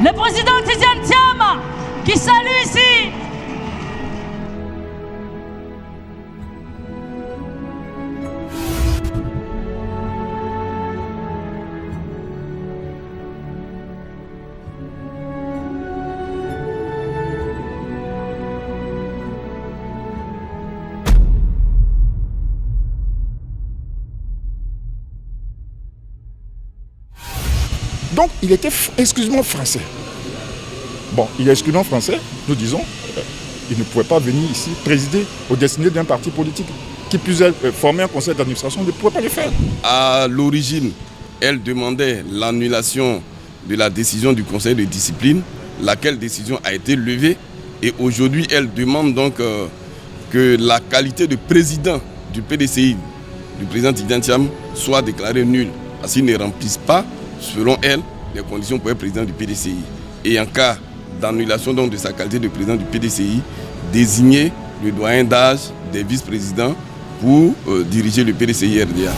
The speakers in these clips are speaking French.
le président Tidiane Thiam, qui salue ici. Donc, il était exclusivement français. Bon, il est exclusivement français, nous disons, il ne pouvait pas venir ici présider au destiné d'un parti politique qui puisse former un conseil d'administration, il ne pouvait pas le faire. À l'origine, elle demandait l'annulation de la décision du conseil de discipline, laquelle décision a été levée. Et aujourd'hui, elle demande donc que la qualité de président du PDCI, du président Tidiane Thiam, soit déclarée nulle. Parce qu'il ne remplissent pas, selon elle, les conditions pour être président du PDCI. Et en cas d'annulation donc de sa qualité de président du PDCI, désigner le doyen d'âge des vice-présidents pour diriger le PDCI RDA.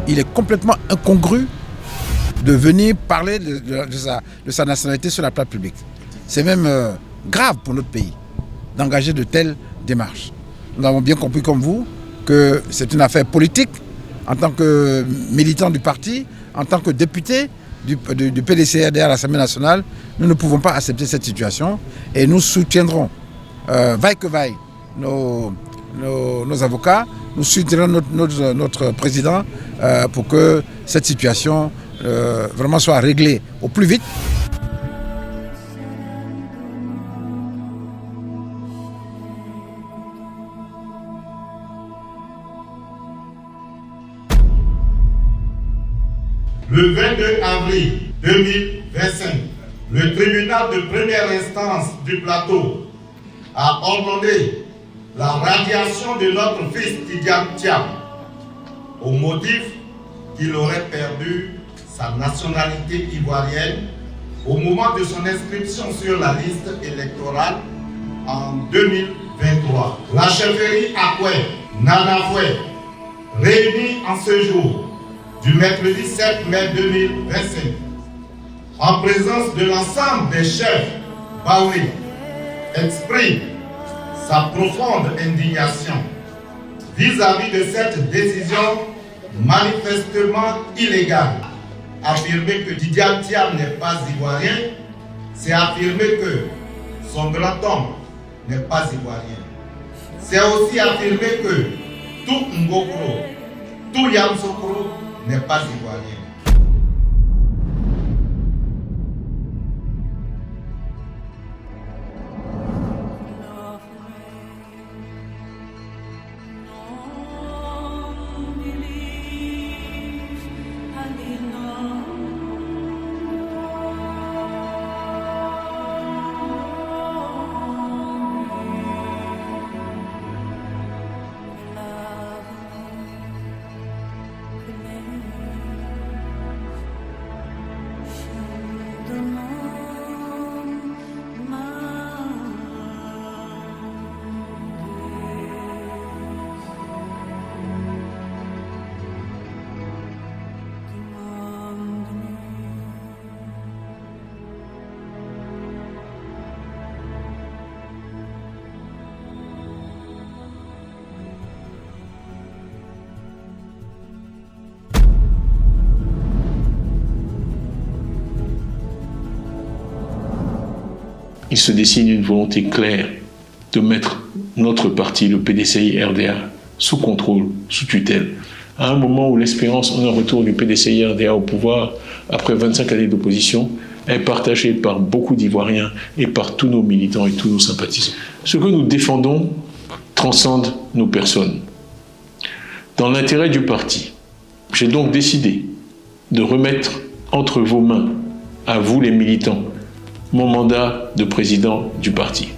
Il est complètement incongru de venir parler de sa nationalité sur la place publique. C'est même grave pour notre pays d'engager de telles démarches. Nous avons bien compris comme vous que c'est une affaire politique. En tant que militant du parti, en tant que député du PDCI-RDA à l'Assemblée nationale, nous ne pouvons pas accepter cette situation et nous soutiendrons, vaille que vaille, nos avocats, nous soutiendrons notre président pour que cette situation vraiment soit réglée au plus vite. Le 22 avril 2025, le tribunal de première instance du plateau a ordonné la radiation de notre fils Tidiane Thiam au motif qu'il aurait perdu sa nationalité ivoirienne au moment de son inscription sur la liste électorale en 2023. La chefferie Akwe, Nanafoué, réunie en ce jour, du mercredi 7 mai 2025, en présence de l'ensemble des chefs Baouri, exprime sa profonde indignation vis-à-vis de cette décision manifestement illégale. Affirmer que Tidiane Thiam n'est pas ivoirien, c'est affirmer que son grand-homme n'est pas ivoirien. C'est aussi affirmer que tout Ngokro, tout Yamsokro n'est pas ivoirien. Il se dessine une volonté claire de mettre notre parti, le PDCI-RDA, sous contrôle, sous tutelle. À un moment où l'espérance en un retour du PDCI-RDA au pouvoir, après 25 années d'opposition, est partagée par beaucoup d'Ivoiriens et par tous nos militants et tous nos sympathisants. Ce que nous défendons transcende nos personnes. Dans l'intérêt du parti, j'ai donc décidé de remettre entre vos mains, à vous les militants, mon mandat de président du parti.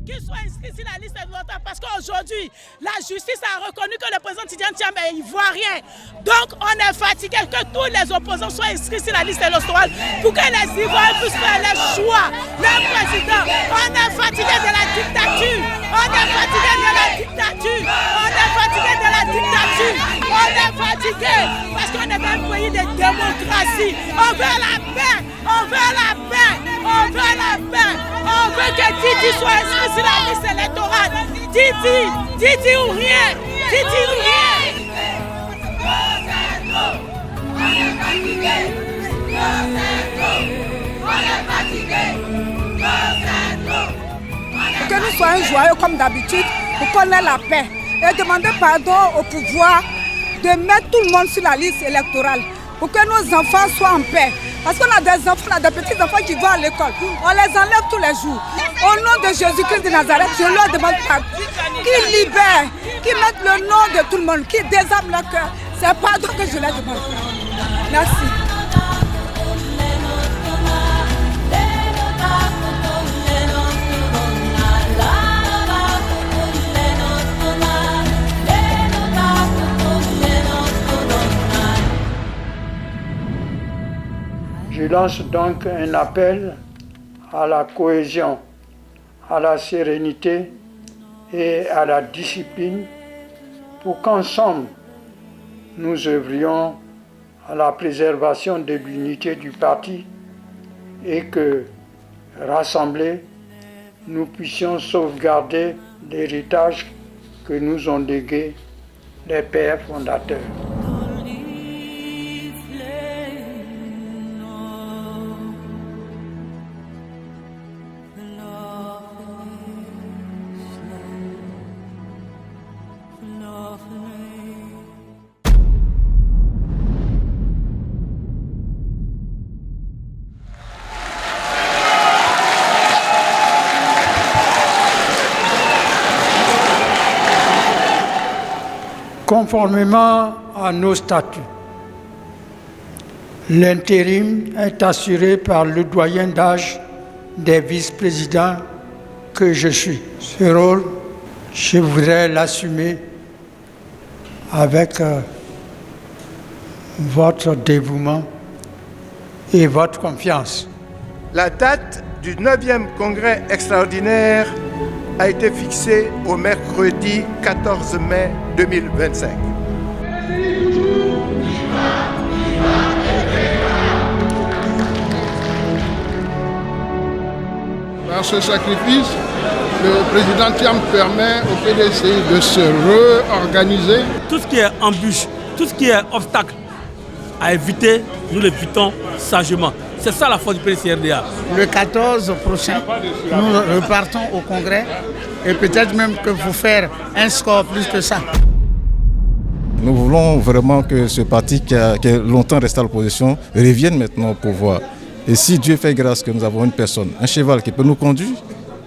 qu'ils soient inscrits sur la liste électorale parce qu'aujourd'hui, la justice a reconnu que le président Tidjane Thiam est ivoirien. Donc, on est fatigué que tous les opposants soient inscrits sur la liste électorale pour que les Ivoiriens puissent faire les choix. Le président, on est fatigué de la dictature. On est fatigué de la dictature. On est fatigué de la dictature. On est fatigué parce qu'on est dans un pays de démocratie. On veut la paix. On veut la paix. On veut la paix. On veut que Titi soit inscrit sur la liste électorale. Titi ou rien. Titi ou rien. On est fatigué. Que nous soyons joyeux comme d'habitude pour qu'on ait la paix et demander pardon au pouvoir de mettre tout le monde sur la liste électorale pour que nos enfants soient en paix. Parce qu'on a des enfants, on a des petits enfants qui vont à l'école. On les enlève tous les jours. Au nom de Jésus-Christ de Nazareth, je leur demande pardon. Qu'ils libèrent, qu'ils mettent le nom de tout le monde, qu'ils désarment leur cœur. C'est pardon que je leur demande. Merci. Je lance donc un appel à la cohésion, à la sérénité et à la discipline pour qu'ensemble nous œuvrions à la préservation de l'unité du parti et que, rassemblés, nous puissions sauvegarder l'héritage que nous ont légué les pères fondateurs. Conformément à nos statuts, l'intérim est assuré par le doyen d'âge des vice-présidents que je suis. Ce rôle, je voudrais l'assumer avec votre dévouement et votre confiance. La date du 9e congrès extraordinaire a été fixée au mercredi 14 mai 2025. Par ce sacrifice, le président Thiam permet au PDCI de se réorganiser. Tout ce qui est embûche, tout ce qui est obstacle à éviter, nous l'évitons sagement. C'est ça la force du PDCRDA. Le 14 prochain, nous repartons au congrès et peut-être même que vous faire un score plus que ça. Nous voulons vraiment que ce parti qui a longtemps resté à l'opposition revienne maintenant au pouvoir. Et si Dieu fait grâce que nous avons une personne, un cheval qui peut nous conduire,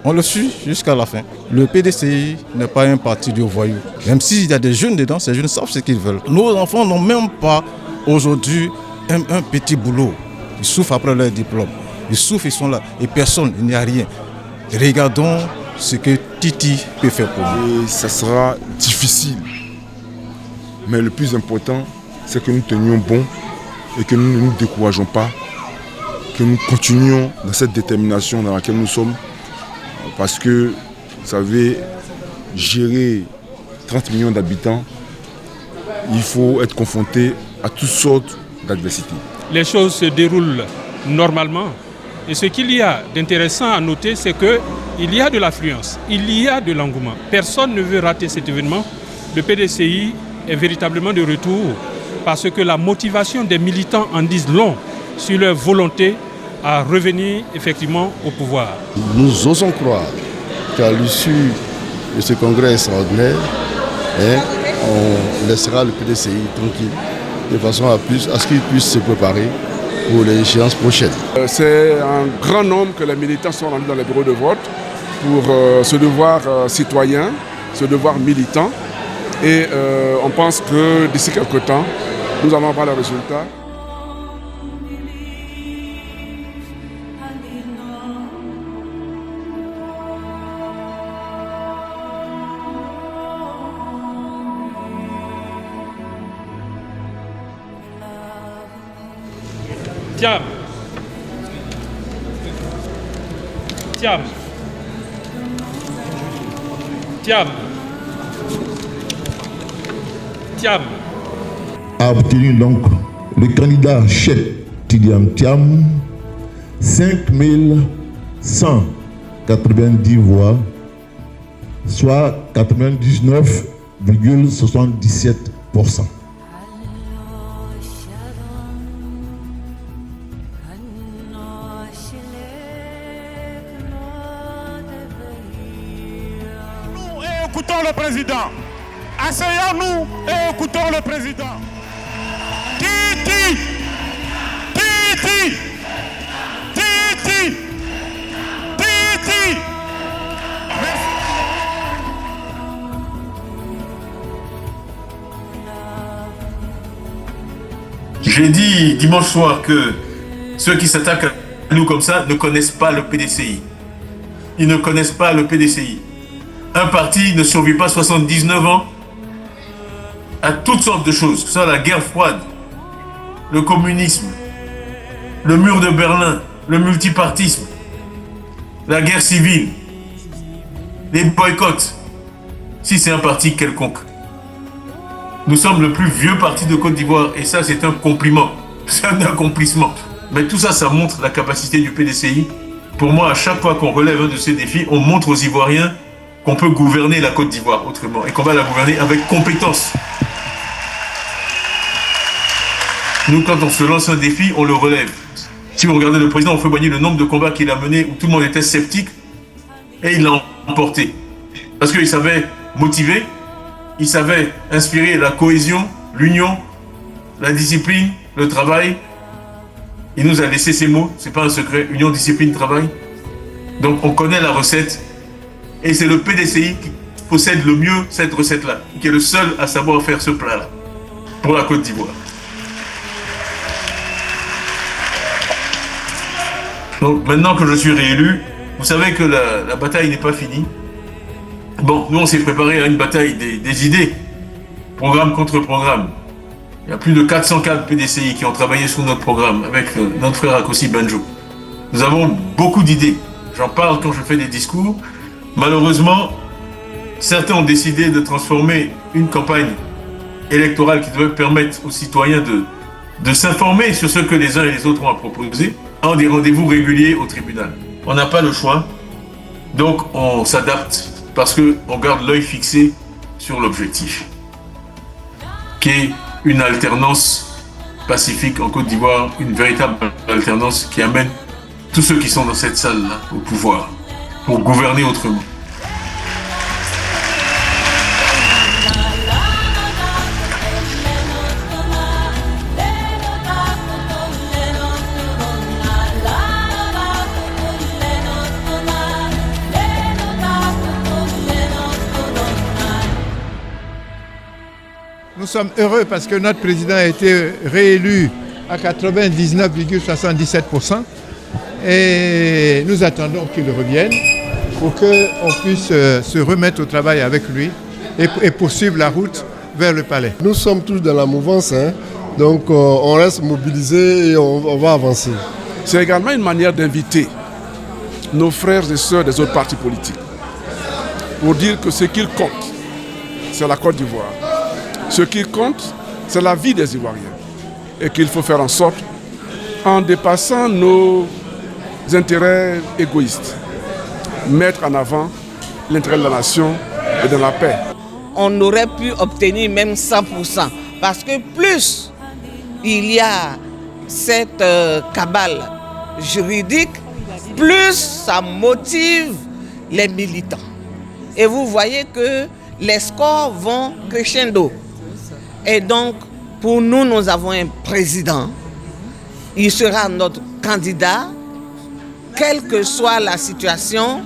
on le suit jusqu'à la fin. Le PDCI n'est pas un parti de voyous. Même s'il y a des jeunes dedans, ces jeunes savent ce qu'ils veulent. Nos enfants n'ont même pas aujourd'hui un petit boulot. Ils souffrent après leur diplôme. Ils souffrent, ils sont là. Et personne, il n'y a rien. Regardons ce que Titi peut faire pour nous. Et ça sera difficile. Mais le plus important, c'est que nous tenions bon et que nous ne nous décourageons pas. Que nous continuions dans cette détermination dans laquelle nous sommes. Parce que, vous savez, gérer 30 millions d'habitants, il faut être confronté à toutes sortes d'adversités. Les choses se déroulent normalement. Et ce qu'il y a d'intéressant à noter, c'est qu'il y a de l'affluence, il y a de l'engouement. Personne ne veut rater cet événement. Le PDCI est véritablement de retour parce que la motivation des militants en disent long sur leur volonté à revenir effectivement au pouvoir. Nous osons croire qu'à l'issue de ce congrès extraordinaire, on laissera le PDCI tranquille, de façon à ce qu'il puisse se préparer pour les échéances prochaines. C'est un grand nombre que les militants sont rendus dans les bureaux de vote pour ce devoir citoyen, ce devoir militant. Et on pense que d'ici quelques temps, nous allons avoir le résultat. Thiam. Thiam. Thiam. Thiam. A obtenu donc le candidat chef Tidjane Thiam 5190 voix, soit 99,77%. Écoutons le président. Asseyons-nous et écoutons le président. Titi! Titi! Titi! Titi! J'ai dit dimanche soir que ceux qui s'attaquent à nous comme ça ne connaissent pas le PDCI. Ils ne connaissent pas le PDCI. Un parti ne survit pas 79 ans à toutes sortes de choses. Ça, la guerre froide, le communisme, le mur de Berlin, le multipartisme, la guerre civile, les boycotts. Si c'est un parti quelconque. Nous sommes le plus vieux parti de Côte d'Ivoire et ça, c'est un compliment. C'est un accomplissement. Mais tout ça, ça montre la capacité du PDCI. Pour moi, à chaque fois qu'on relève un de ces défis, on montre aux Ivoiriens qu'on peut gouverner la Côte d'Ivoire autrement et qu'on va la gouverner avec compétence. Nous, quand on se lance un défi, on le relève. Si vous regardez le président, on fait voyer le nombre de combats qu'il a menés où tout le monde était sceptique et il l'a emporté. Parce qu'il savait motiver, il savait inspirer la cohésion, l'union, la discipline, le travail. Il nous a laissé ces mots, c'est pas un secret, union, discipline, travail. Donc on connaît la recette. Et c'est le PDCI qui possède le mieux cette recette-là, qui est le seul à savoir faire ce plat-là, pour la Côte d'Ivoire. Donc maintenant que je suis réélu, vous savez que la bataille n'est pas finie. Bon, nous on s'est préparé à une bataille des idées, programme contre programme. Il y a plus de 400 cadres PDCI qui ont travaillé sur notre programme avec notre frère Akossi Banjo. Nous avons beaucoup d'idées. J'en parle quand je fais des discours. Malheureusement, certains ont décidé de transformer une campagne électorale qui devait permettre aux citoyens de s'informer sur ce que les uns et les autres ont à proposer en des rendez-vous réguliers au tribunal. On n'a pas le choix, donc on s'adapte parce qu'on garde l'œil fixé sur l'objectif, qui est une alternance pacifique en Côte d'Ivoire, une véritable alternance qui amène tous ceux qui sont dans cette salle-là au pouvoir, pour gouverner autrement. Nous sommes heureux parce que notre président a été réélu à 99,77% et nous attendons qu'il revienne pour qu'on puisse se remettre au travail avec lui et poursuivre la route vers le palais. Nous sommes tous dans la mouvance, donc on reste mobilisés et on va avancer. C'est également une manière d'inviter nos frères et sœurs des autres partis politiques pour dire que ce qu'il compte, c'est la Côte d'Ivoire. Ce qui compte, c'est la vie des Ivoiriens et qu'il faut faire en sorte, en dépassant nos intérêts égoïstes, mettre en avant l'intérêt de la nation et de la paix. On aurait pu obtenir même 100% parce que plus il y a cette cabale juridique, plus ça motive les militants. Et vous voyez que les scores vont crescendo. Et donc, pour nous, nous avons un président. Il sera notre candidat, quelle que soit la situation.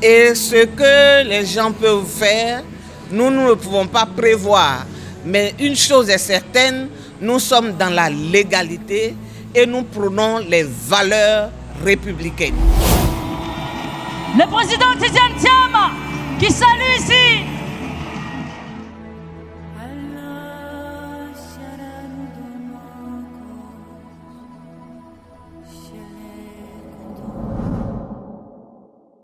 Et ce que les gens peuvent faire, nous ne pouvons pas prévoir. Mais une chose est certaine, nous sommes dans la légalité et nous prônons les valeurs républicaine. Le président Tidjane Thiam qui salue ici